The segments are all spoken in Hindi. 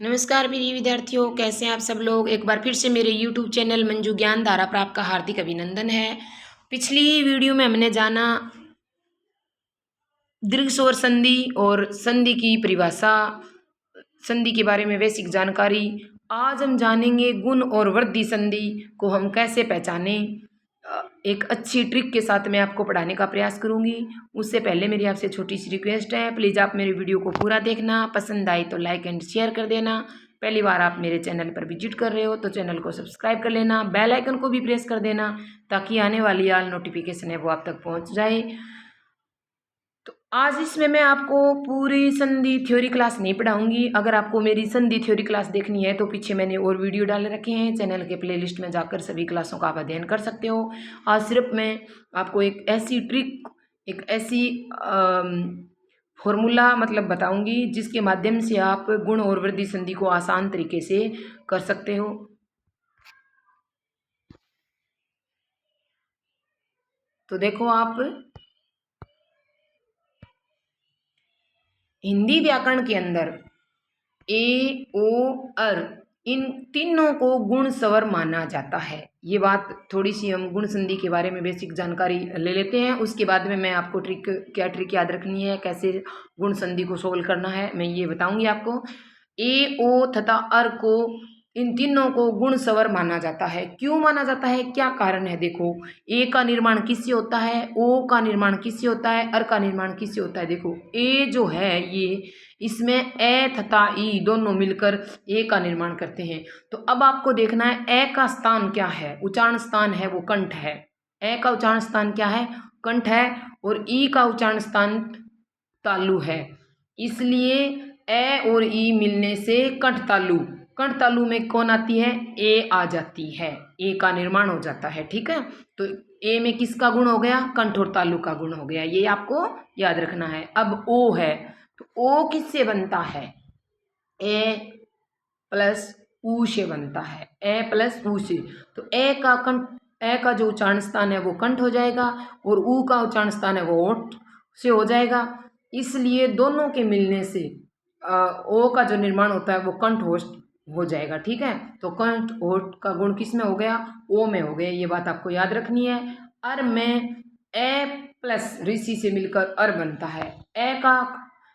नमस्कार प्रिय विद्यार्थियों, कैसे हैं आप सब लोग। एक बार फिर से मेरे YouTube चैनल मंजू ज्ञान धारा पर आपका हार्दिक अभिनंदन है। पिछली वीडियो में हमने जाना दीर्घ स्वर संधि और संधि की परिभाषा, संधि के बारे में बेसिक जानकारी। आज हम जानेंगे गुण और वृद्धि संधि को हम कैसे पहचानें। एक अच्छी ट्रिक के साथ मैं आपको पढ़ाने का प्रयास करूंगी। उससे पहले मेरी आपसे छोटी सी रिक्वेस्ट है, प्लीज़ आप मेरे वीडियो को पूरा देखना, पसंद आए तो लाइक एंड शेयर कर देना। पहली बार आप मेरे चैनल पर विजिट कर रहे हो तो चैनल को सब्सक्राइब कर लेना, बेल आइकन को भी प्रेस कर देना ताकि आने वाली ऑल नोटिफिकेशन है वो आप तक पहुंच जाए। तो आज इसमें मैं आपको पूरी संधि थ्योरी क्लास नहीं पढ़ाऊंगी। अगर आपको मेरी संधि थ्योरी क्लास देखनी है तो पीछे मैंने और वीडियो डाल रखे हैं, चैनल के प्लेलिस्ट में जाकर सभी क्लासों का आप अध्ययन कर सकते हो। आज सिर्फ मैं आपको एक ऐसी ट्रिक, एक ऐसी फॉर्मूला बताऊंगी जिसके माध्यम से आप गुण और वृद्धि संधि को आसान तरीके से कर सकते हो। तो देखो, आप हिंदी व्याकरण के अंदर ए, ओ, अर इन तीनों को गुण स्वर माना जाता है। ये बात थोड़ी सी हम गुण संधि के बारे में बेसिक जानकारी ले लेते हैं, उसके बाद में मैं आपको ट्रिक याद रखनी है, कैसे गुण संधि को सोल्व करना है मैं ये बताऊंगी आपको। ए, ओ तथा अर को, इन तीनों को गुण स्वर माना जाता है। क्यों माना जाता है, क्या कारण है? देखो, ए का निर्माण किससे होता है, ओ का निर्माण किससे होता है, अर का निर्माण किससे होता है। देखो, ए जो है ये, इसमें ए तथा ई दोनों मिलकर ए का निर्माण करते हैं। तो अब आपको देखना है ए का स्थान क्या है, उच्चारण स्थान है वो कंठ है। ए का उच्चारण स्थान क्या है, कंठ है, और ई का उच्चारण स्थान तालु है। इसलिए ए और ई मिलने से कंठ तालु, कंठ तालु में कौन आती है, ए आ जाती है, ए का निर्माण हो जाता है। ठीक है, तो ए में किसका गुण हो गया, कंठ और तालु का गुण हो गया, ये आपको याद रखना है। अब ओ है, तो ओ किससे बनता है, ए प्लस ऊ से बनता है, ए प्लस ऊ से। तो ए का कंठ, ए का जो उच्चारण स्थान है वो कंठ हो जाएगा और ऊ का उच्चारण स्थान है वो ओठ से हो जाएगा। इसलिए दोनों के मिलने से ओ का जो निर्माण होता है वो कंठ होस्ट हो जाएगा। ठीक है, तो कंठ ओठ का गुण किस में हो गया, ओ में हो गया, ये बात आपको याद रखनी है। अर में ए प्लस ऋषि से मिलकर अर बनता है। ए का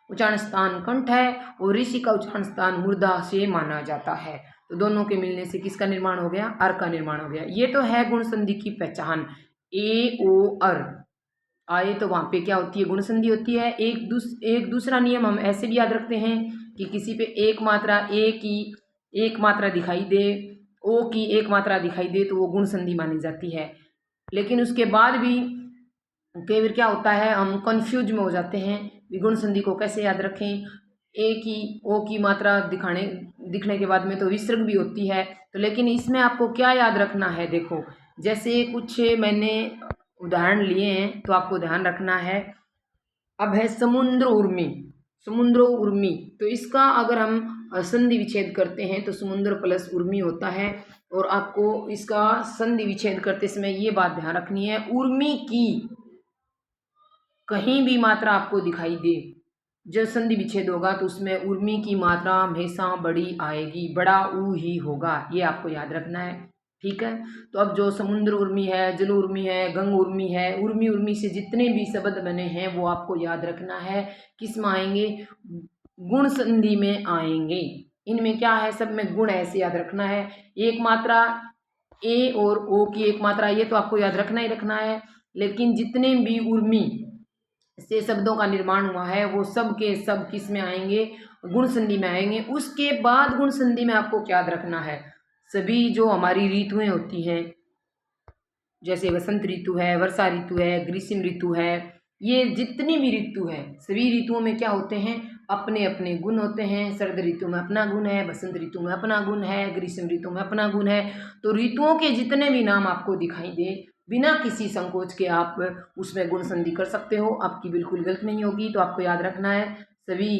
उच्चारण स्थान कंठ है और ऋषि का उच्चारण स्थान मूर्धा से माना जाता है। तो दोनों के मिलने से किसका निर्माण हो गया, अर का निर्माण हो गया। ये तो है गुण संधि की पहचान। ए ओ अर आए तो वहां पे क्या होती है, गुण संधि होती है। एक दूसरा नियम हम ऐसे भी याद रखते हैं कि किसी पे एक मात्रा, ए की एक मात्रा दिखाई दे, ओ की एक मात्रा दिखाई दे तो वो गुण संधि मानी जाती है। लेकिन उसके बाद भी कई बार क्या होता है, हम कंफ्यूज में हो जाते हैं गुण संधि को कैसे याद रखें। ए की ओ की मात्रा दिखने के बाद में तो विसर्ग भी होती है। तो लेकिन इसमें आपको क्या याद रखना है, देखो जैसे कुछ मैंने उदाहरण लिए हैं तो आपको ध्यान रखना है। अब है समुद्र उर्मी, समुद्र उर्मी, तो इसका अगर हम संधि विच्छेद करते हैं तो समुद्र प्लस उर्मी होता है। और आपको इसका संधि विच्छेद करते समय ये बात ध्यान रखनी है, उर्मी की कहीं भी मात्रा आपको दिखाई दे, जब संधि विच्छेद होगा तो उसमें उर्मी की मात्रा हमेशा बड़ी आएगी, बड़ा ऊ ही होगा, ये आपको याद रखना है। ठीक है, तो अब जो समुद्र उर्मी है, जल उर्मी है, गंग उर्मी है, उर्मी उर्मी से जितने भी शब्द बने हैं वो आपको याद रखना है। किस में आएंगे, गुण संधि में आएंगे। इनमें क्या है, सब में गुण ऐसे याद रखना है। एक मात्रा ए और ओ की एक मात्रा, ये तो आपको याद रखना ही रखना है। लेकिन जितने भी उर्मी से शब्दों का निर्माण हुआ है वो सब के सब किस में आएंगे, गुण संधि में आएंगे। उसके बाद गुण संधि में आपको क्या याद रखना है, सभी जो हमारी ऋतुएं होती हैं, जैसे वसंत ऋतु है, वर्षा ऋतु है, ग्रीष्म ऋतु है, ये जितनी भी ऋतु है सभी ऋतुओं में क्या होते हैं, अपने अपने गुण होते हैं। शरद ऋतु में अपना गुण है, बसंत ऋतु में अपना गुण है, ग्रीष्म ऋतु में अपना गुण है। तो ऋतुओं के जितने भी नाम आपको दिखाई दे, बिना किसी संकोच के आप उसमें गुण संधि कर सकते हो, आपकी बिल्कुल गलत नहीं होगी। तो आपको याद रखना है, सभी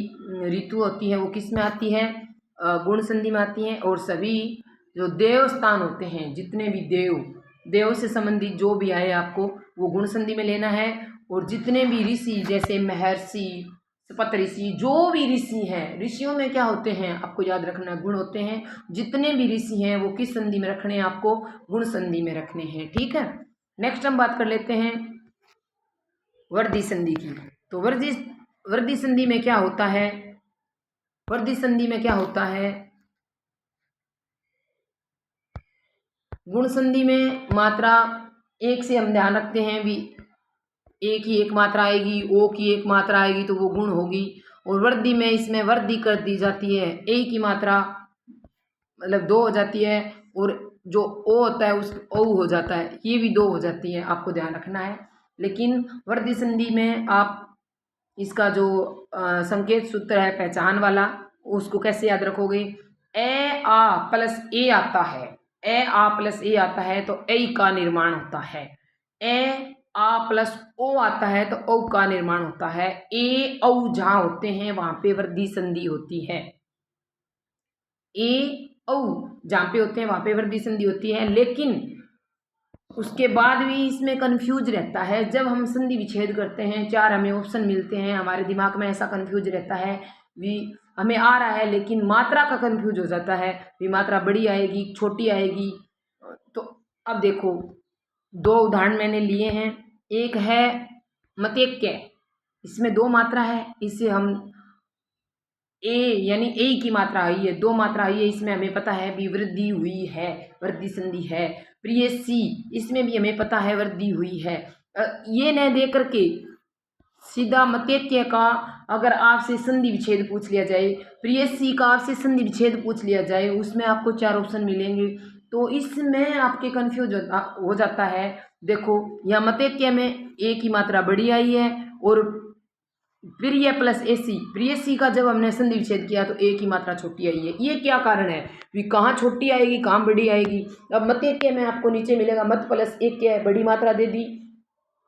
ऋतु होती है वो किस में आती है, गुण संधि में आती हैं। और सभी जो देव स्थान होते हैं, जितने भी देव से संबंधित जो भी आए आपको वो गुण संधि में लेना है। और जितने भी ऋषि, जैसे महर्षि, सपत ऋषि, जो भी ऋषि हैं, ऋषियों में क्या होते हैं आपको याद रखना, गुण होते हैं। जितने भी ऋषि हैं वो किस संधि में रखने हैं, आपको गुण संधि में रखने हैं, ठीक है। नेक्स्ट हम बात कर लेते हैं वर्धी संधि की। तो वर्धी संधि में क्या होता है, वर्धी संधि में क्या होता है, गुण संधि में मात्रा एक से हम ध्यान रखते हैं भी, एक ही एक मात्रा आएगी, ओ की एक मात्रा आएगी तो वो गुण होगी। और वर्धी में इसमें वर्धी कर दी जाती है, ए की मात्रा मतलब 2 हो जाती है, और जो ओ होता है उस ओ हो जाता है, ये भी 2 हो जाती है, आपको ध्यान रखना है। लेकिन वर्धी संधि में आप इसका जो संकेत सूत्र है पहचान वाला, उसको कैसे याद रखोगे, ए आ प्लस ए आता है, ए आ प्लस ए आता है तो ए का निर्माण होता है, ए आ प्लस ओ आता है तो ओ का निर्माण होता है। ए औ जहां होते हैं वहां पे वर्धी संधि होती है, ए औ जहां पे होते हैं वहां पे वर्धी संधि होती है। लेकिन उसके बाद भी इसमें कंफ्यूज रहता है, जब हम संधि विच्छेद करते हैं 4 हमें ऑप्शन मिलते हैं, हमारे दिमाग में ऐसा कंफ्यूज रहता है भी हमें आ रहा है लेकिन मात्रा का कंफ्यूज हो जाता है भी मात्रा बड़ी आएगी छोटी आएगी। तो अब देखो 2 उदाहरण मैंने लिए हैं, एक है मतेक्य, इसमें 2 मात्रा है, इससे हम ए यानी ए की मात्रा आई है, 2 मात्रा आई है, इसमें हमें पता है भी वृद्धि हुई है, वृद्धि संधि है। प्रिय सी, इसमें भी हमें पता है वृद्धि हुई है। ये न दे करके सीधा मतेक्य का अगर आपसे संधि विच्छेद पूछ लिया जाए, प्रिय सी का आपसे संधि विच्छेद पूछ लिया जाए, उसमें आपको 4 ऑप्शन मिलेंगे, तो इसमें आपके कंफ्यूज हो जाता है। देखो यहाँ मतेक्य में ए की मात्रा बड़ी आई है, और प्रिय प्लस एसी, प्रिय सी का जब हमने संधि विच्छेद किया तो ए की मात्रा छोटी आई है। ये क्या कारण है भी, कहाँ छोटी आएगी कहाँ बड़ी आएगी। अब मतेक्य में आपको नीचे मिलेगा मत प्लस एक क्या है, बड़ी मात्रा दे दी,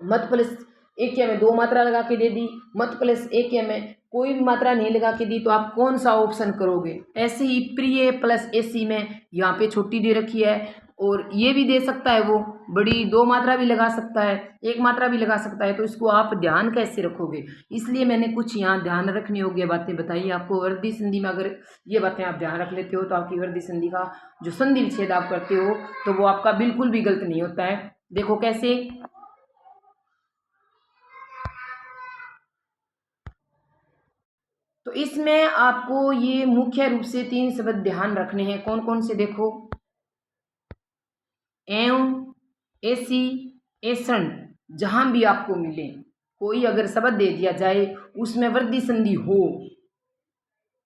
मत प्लस एक क्या में 2 मात्रा लगा के दे दी, मत प्लस एक क्या में कोई भी मात्रा नहीं लगा के दी, तो आप कौन सा ऑप्शन करोगे। ऐसे ही प्रिय प्लस एसी में यहाँ पे छोटी दे रखी है, और ये भी दे सकता है वो बड़ी, 2 मात्रा भी लगा सकता है, 1 मात्रा भी लगा सकता है, तो इसको आप ध्यान कैसे रखोगे। इसलिए मैंने कुछ यहाँ ध्यान रखने योग्य बातें बताई आपको। वर्धी संधि में अगर ये बातें आप ध्यान रख लेते हो तो आपकी वर्धी संधि का जो संधि विच्छेद आप करते हो तो वो आपका बिल्कुल भी गलत नहीं होता है। देखो कैसे, तो इसमें आपको ये मुख्य रूप से 3 शब्द ध्यान रखने हैं, कौन कौन से, देखो एवं, ऐसी, ऐसन, जहां भी आपको मिले कोई अगर शब्द दे दिया जाए उसमें वृद्धि संधि हो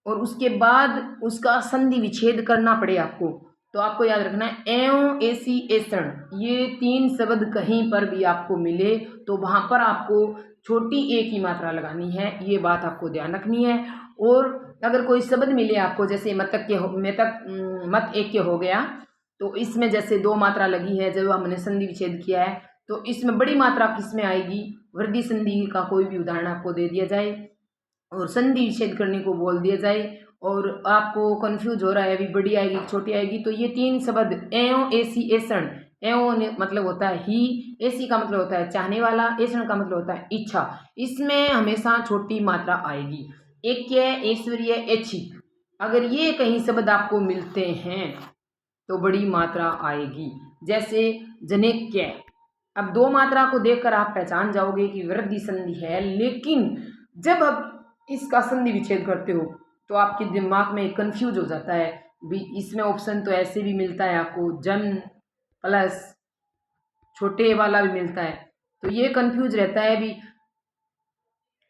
और उसके बाद उसका संधि विच्छेद करना पड़े आपको, तो आपको याद रखना है एवं, ऐसी, ऐसन, ये 3 शब्द कहीं पर भी आपको मिले तो वहां पर आपको छोटी ए की मात्रा लगानी है, ये बात आपको ध्यान रखनी है। और अगर कोई शब्द मिले आपको, जैसे मत एक के हो गया, तो इसमें जैसे 2 मात्रा लगी है, जब हमने संधि विच्छेद किया है तो इसमें बड़ी मात्रा किसमें आएगी, वृद्धि संधि का कोई भी उदाहरण आपको दे दिया जाए और संधि विच्छेद करने को बोल दिया जाए और आपको कंफ्यूज हो रहा है अभी बड़ी आएगी छोटी आएगी, तो ये 3 शब्द एवं, ऐसी, ऐसन, एवं मतलब होता है ही, ऐसी का मतलब होता है चाहने वाला, ऐसन का मतलब होता है इच्छा, इसमें हमेशा छोटी मात्रा आएगी। ऐक्य, ऐश्वर्य, ऐच्छिक, अगर ये कहीं शब्द आपको मिलते हैं तो बड़ी मात्रा आएगी, जैसे जनेक्य। अब 2 मात्रा को देखकर आप पहचान जाओगे कि वृद्धि संधि है, लेकिन जब आप इसका संधि विच्छेद करते हो तो आपके दिमाग में कंफ्यूज हो जाता है भी, इसमें ऑप्शन तो ऐसे भी मिलता है आपको जन प्लस छोटे वाला भी मिलता है, तो ये कंफ्यूज रहता है भी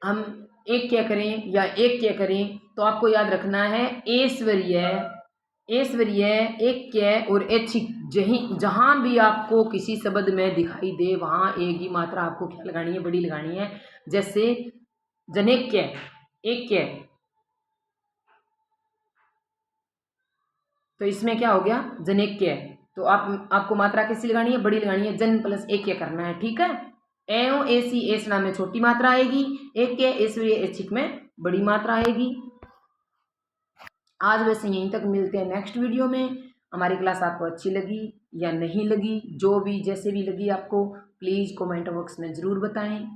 हम एक क्या करें या एक क्या करें। तो आपको याद रखना है ऐश्वर्य, ऐश्वर्य, ऐक्य और ऐच्छिक, जहाँ भी आपको किसी शब्द में दिखाई दे वहाँ एक ही मात्रा आपको क्या लगानी है, बड़ी लगानी है। जैसे जनेक्य, ऐक्य, तो इसमें क्या हो गया जनेक्य, तो आपको मात्रा कैसी लगानी है, बड़ी लगानी है, जन प्लस ऐक्य करना है, ठीक है। एवं, ऐसी, ऐसना में छोटी मात्रा आएगी, ऐक्य, ऐश्वर्य, ऐच्छिक में बड़ी मात्रा आएगी। आज वैसे यहीं तक, मिलते हैं नेक्स्ट वीडियो में। हमारी क्लास आपको अच्छी लगी या नहीं लगी, जो भी जैसे भी लगी आपको, प्लीज़ कमेंट बॉक्स में ज़रूर बताएं।